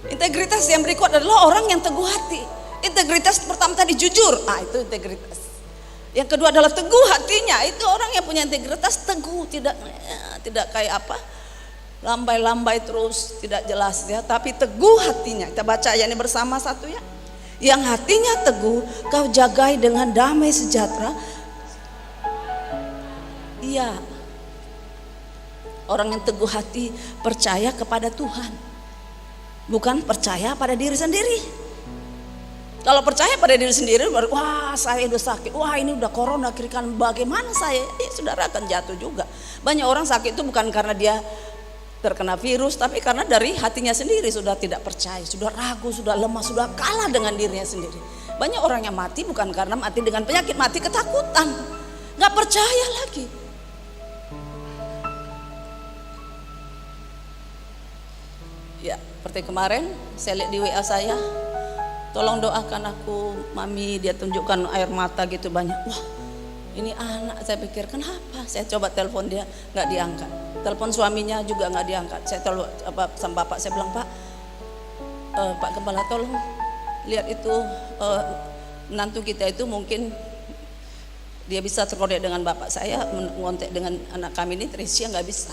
Integritas yang berikut adalah orang yang teguh hati. Integritas pertama tadi jujur, itu integritas. Yang kedua adalah teguh hatinya. Itu orang yang punya integritas teguh, tidak kayak apa, lambai-lambai terus, tidak jelas ya, tapi teguh hatinya. Kita baca ayat ini bersama satu ya. Yang hatinya teguh, kau jagai dengan damai sejahtera. Iya. Orang yang teguh hati percaya kepada Tuhan, bukan percaya pada diri sendiri. Kalau percaya pada diri sendiri, baru wah saya udah sakit, wah ini udah corona, kira-kira bagaimana saya? Saudara akan jatuh juga. Banyak orang sakit itu bukan karena dia terkena virus, tapi karena dari hatinya sendiri sudah tidak percaya, sudah ragu, sudah lemah, sudah kalah dengan dirinya sendiri. Banyak orang yang mati bukan karena mati dengan penyakit, mati ketakutan, nggak percaya lagi. Ya, seperti kemarin saya lihat di WA saya, tolong doakan aku, mami, dia tunjukkan air mata gitu banyak. Wah, ini anak, saya pikir kenapa? Saya coba telepon dia, nggak diangkat. Telepon suaminya juga nggak diangkat. Saya telepon sama bapak, saya bilang, Pak, Pak Gembala tolong lihat itu menantu kita itu mungkin dia bisa terkonek dengan bapak saya, mengontek dengan anak kami ini, Tricia nggak bisa.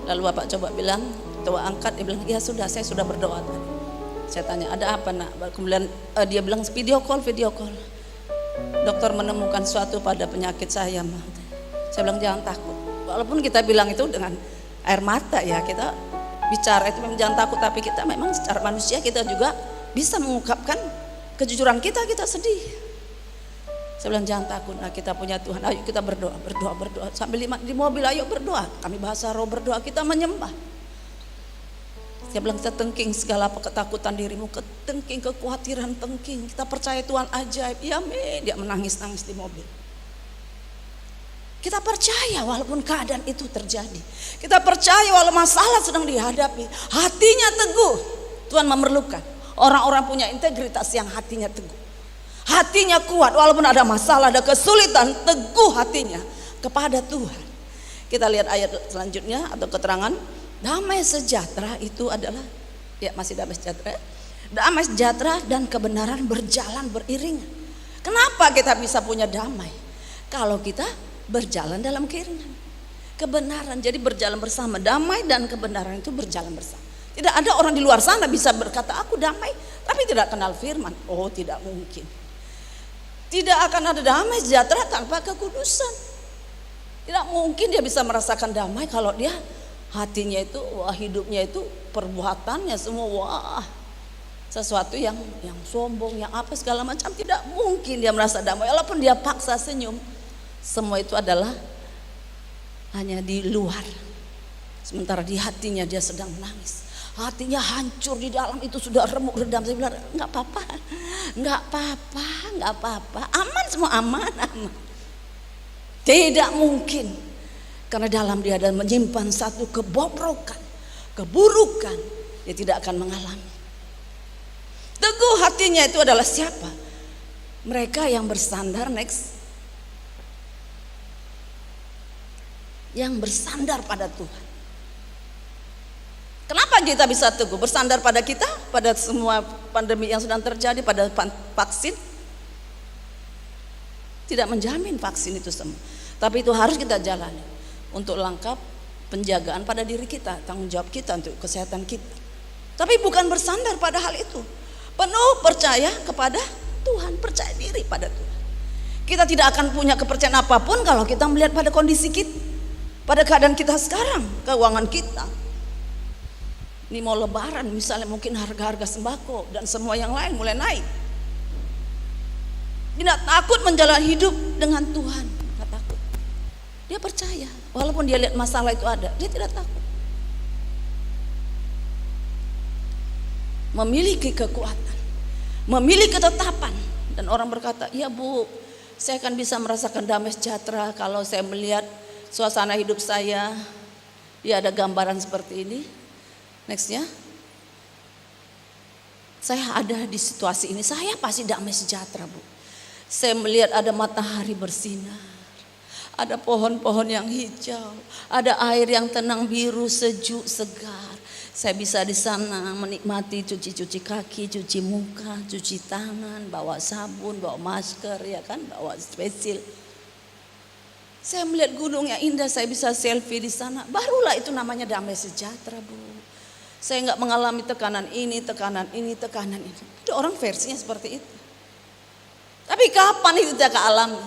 Lalu bapak coba bilang, coba angkat, dia bilang, ya sudah, saya sudah berdoa tadi. Saya tanya, ada apa nak? Kemudian dia bilang, video call. Dokter menemukan sesuatu pada penyakit saya. Saya bilang, jangan takut. Walaupun kita bilang itu dengan air mata ya, kita bicara itu memang jangan takut, tapi kita memang secara manusia kita juga bisa mengungkapkan kejujuran kita sedih. Saya bilang jangan takut, nah kita punya Tuhan, ayo kita berdoa. Sambil di mobil ayo berdoa, kami bahasa roh berdoa, kita menyembah. Saya bilang kita tengking segala ketakutan dirimu, ketengking kekhawatiran tengking, kita percaya Tuhan ajaib. Ya dia menangis-nangis di mobil. Kita percaya walaupun keadaan itu terjadi, kita percaya walau masalah sedang dihadapi, hatinya teguh. Tuhan memerlukan orang-orang punya integritas yang hatinya teguh, hatinya kuat walaupun ada masalah, ada kesulitan, teguh hatinya kepada Tuhan. Kita lihat ayat selanjutnya atau keterangan. Damai sejahtera itu adalah, ya masih damai sejahtera. Damai sejahtera dan kebenaran berjalan beriringan. Kenapa kita bisa punya damai? Kalau kita berjalan dalam keiringan, kebenaran, jadi berjalan bersama. Damai dan kebenaran itu berjalan bersama. Tidak ada orang di luar sana bisa berkata aku damai tapi tidak kenal firman. Oh, tidak mungkin. Tidak akan ada damai sejahtera tanpa kekudusan. Tidak mungkin dia bisa merasakan damai kalau dia hatinya itu, wah, hidupnya itu, perbuatannya semua, wah, sesuatu yang sombong, yang apa segala macam. Tidak mungkin dia merasa damai walaupun dia paksa senyum. Semua itu adalah hanya di luar, sementara di hatinya dia sedang menangis. Hatinya hancur, di dalam itu sudah remuk redam. Saya bilang nggak apa-apa, aman, semua aman. Tidak mungkin. Karena dalam dia ada menyimpan satu kebobrokan, keburukan, dia tidak akan mengalami. Teguh hatinya itu adalah siapa? Mereka yang bersandar yang bersandar pada Tuhan. Kenapa kita bisa teguh? Bersandar pada kita, pada semua pandemi yang sedang terjadi, pada vaksin. Tidak menjamin vaksin itu semua, tapi itu harus kita jalani. Untuk langkah penjagaan pada diri kita, tanggung jawab kita untuk kesehatan kita. Tapi bukan bersandar pada hal itu. Penuh percaya kepada Tuhan, percaya diri pada Tuhan. Kita tidak akan punya kepercayaan apapun kalau kita melihat pada kondisi kita, pada keadaan kita sekarang, keuangan kita. Ini mau lebaran misalnya, mungkin harga-harga sembako dan semua yang lain mulai naik. Tidak takut menjalani hidup dengan Tuhan. Dia percaya, walaupun dia lihat masalah itu ada, dia tidak takut. Memiliki kekuatan, memiliki ketetapan. Dan orang berkata, ya Bu, saya akan bisa merasakan damai sejahtera kalau saya melihat suasana hidup saya, ya ada gambaran seperti ini. Nextnya, saya ada di situasi ini, saya pasti damai sejahtera Bu. Saya melihat ada matahari bersinar, Ada pohon-pohon yang hijau, ada air yang tenang biru, sejuk, segar. Saya bisa di sana menikmati cuci kaki, cuci muka, cuci tangan, bawa sabun, bawa masker, ya kan, bawa spesial. Saya melihat gunung yang indah, saya bisa selfie di sana. Barulah itu namanya damai sejahtera, Bu. Saya nggak mengalami tekanan ini, tekanan ini, tekanan ini. Ada orang versinya seperti itu. Tapi kapan itu kita alami?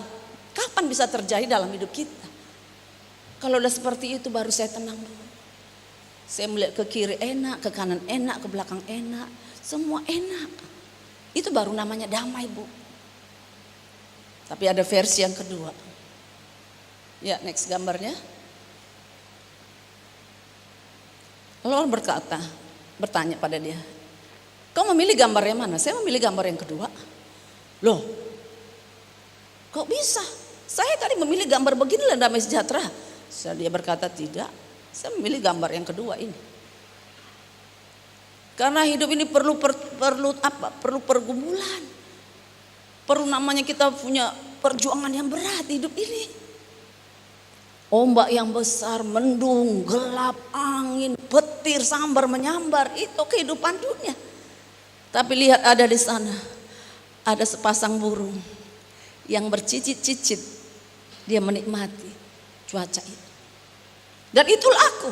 Kapan bisa terjadi dalam hidup kita? Kalau udah seperti itu baru saya tenang, Bu. Saya melihat ke kiri enak, ke kanan enak, ke belakang enak, semua enak. Itu baru namanya damai, Bu. Tapi ada versi yang kedua. Ya, next gambarnya. Lalu orang bertanya pada dia, kau memilih gambar yang mana? Saya memilih gambar yang kedua. Loh, kok bisa? Saya tadi memilih gambar beginilah damai sejahtera. Dia berkata tidak, saya memilih gambar yang kedua ini. Karena hidup ini perlu apa? Perlu pergumulan. Perlu namanya kita punya perjuangan yang berat hidup ini. Ombak yang besar, mendung, gelap, angin, petir, sambar menyambar, itu kehidupan dunia. Tapi lihat ada di sana, ada sepasang burung yang bercicit-cicit, dia menikmati cuaca itu. Dan itulah aku,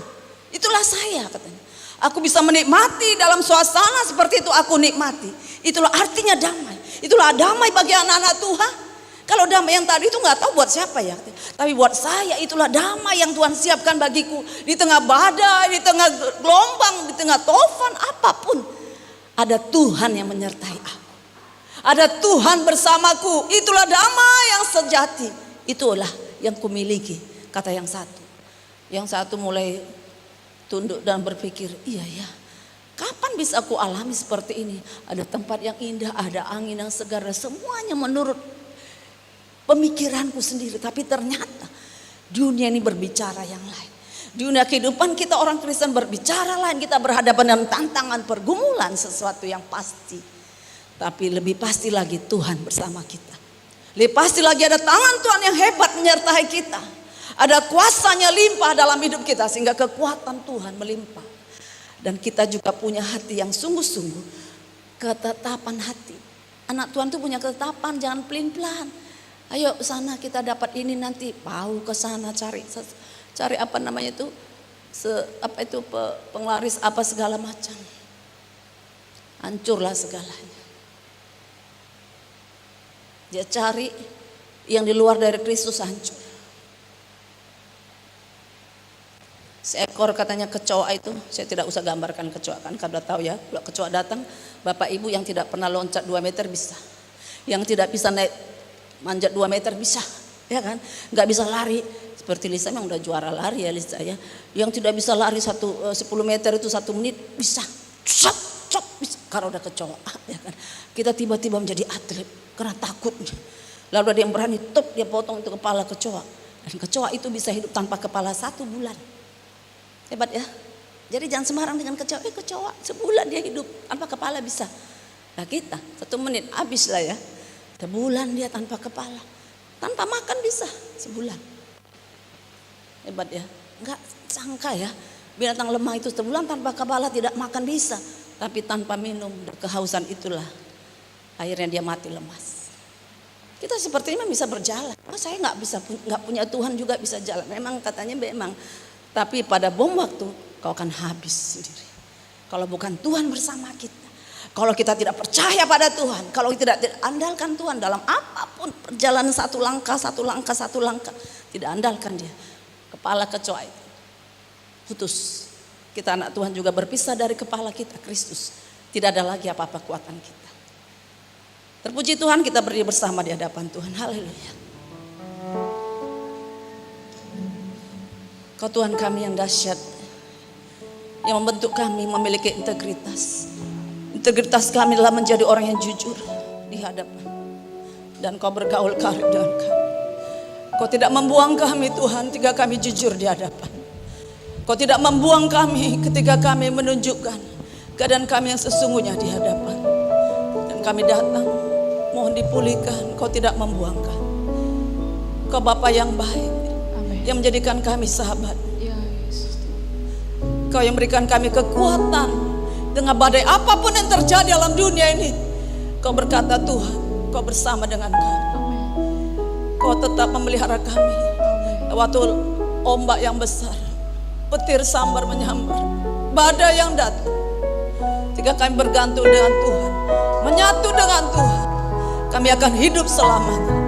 itulah saya katanya. Aku bisa menikmati dalam suasana seperti itu, aku nikmati. Itulah artinya damai. Itulah damai bagi anak-anak Tuhan. Kalau damai yang tadi itu nggak tahu buat siapa ya, tapi buat saya itulah damai yang Tuhan siapkan bagiku. Di tengah badai, di tengah gelombang, di tengah tofan, apapun ada Tuhan yang menyertai aku. Ada Tuhan bersamaku. Itulah damai yang sejati. Itulah yang kumiliki, kata yang satu. Yang satu mulai tunduk dan berpikir, iya ya, kapan bisa aku alami seperti ini? Ada tempat yang indah, ada angin yang segar, semuanya menurut pemikiranku sendiri. Tapi ternyata dunia ini berbicara yang lain. Dunia kehidupan kita orang Kristen berbicara lain. Kita berhadapan dengan tantangan, pergumulan, sesuatu yang pasti. Tapi lebih pasti lagi Tuhan bersama kita. Lebih pasti lagi ada tangan Tuhan yang hebat menyertai kita. Ada kuasanya limpah dalam hidup kita sehingga kekuatan Tuhan melimpah. Dan kita juga punya hati yang sungguh-sungguh, ketetapan hati. Anak Tuhan tuh punya ketetapan, jangan pelin-pelan. Ayo sana kita dapat ini nanti, mau ke sana cari apa namanya itu, penglaris apa segala macam. Hancurlah segalanya. Dia cari yang di luar dari Kristus hancur. Seekor katanya kecoa itu, saya tidak usah gambarkan kecoa kan, karena tahu ya, kalau kecoa datang, Bapak Ibu yang tidak pernah loncat 2 meter bisa. Yang tidak bisa naik manjat 2 meter bisa, ya kan? Nggak bisa lari seperti Lisa, memang udah juara lari ya Lisa ya. Yang tidak bisa lari 10 meter itu 1 menit bisa, cop bisa. Karena udah kecoa, ya kan? Kita tiba-tiba menjadi atlet karena takut. Lalu ada yang berani, dia potong itu kepala kecoa. Dan kecoa itu bisa hidup tanpa kepala 1 bulan. Hebat ya. Jadi jangan sembarang dengan kecoa. Kecoa sebulan dia hidup tanpa kepala bisa. Nah kita 1 menit habis lah ya. Sebulan dia tanpa kepala, tanpa makan bisa sebulan. Hebat ya, nggak sangka ya binatang lemah itu sebulan tanpa kepala tidak makan bisa, tapi tanpa minum kehausan itulah akhirnya dia mati lemas. Kita seperti ini bisa berjalan. Saya nggak punya Tuhan juga bisa jalan. Memang katanya memang, tapi pada bom waktu kau akan habis sendiri. Kalau bukan Tuhan bersama kita. Kalau kita tidak percaya pada Tuhan, kalau tidak andalkan Tuhan dalam apapun perjalanan satu langkah, tidak andalkan dia. Kepala kecoa itu putus. Kita anak Tuhan juga berpisah dari kepala kita, Kristus. Tidak ada lagi apa-apa kekuatan kita. Terpuji Tuhan, kita berdiri bersama di hadapan Tuhan. Haleluya. Kau Tuhan kami yang dahsyat, yang membentuk kami memiliki integritas. Integritas kami adalah menjadi orang yang jujur di hadapan. Dan kau bergaul karib dengan kami. Kau tidak membuang kami Tuhan ketika kami jujur di hadapan. Kau tidak membuang kami ketika kami menunjukkan keadaan kami yang sesungguhnya di hadapan. Dan kami datang mohon dipulihkan. Kau tidak membuang kami. Kau Bapa yang baik. yang menjadikan kami sahabat. Ya, Yesus. Kau yang berikan kami kekuatan dengan badai apapun yang terjadi dalam dunia ini. Kau berkata, Tuhan, Kau bersama dengan kami. Amin. Kau tetap memelihara kami. Amin. Waktu ombak yang besar, petir sambar menyambar, badai yang datang, jika kami bergantung dengan Tuhan, menyatu dengan Tuhan, kami akan hidup selamanya.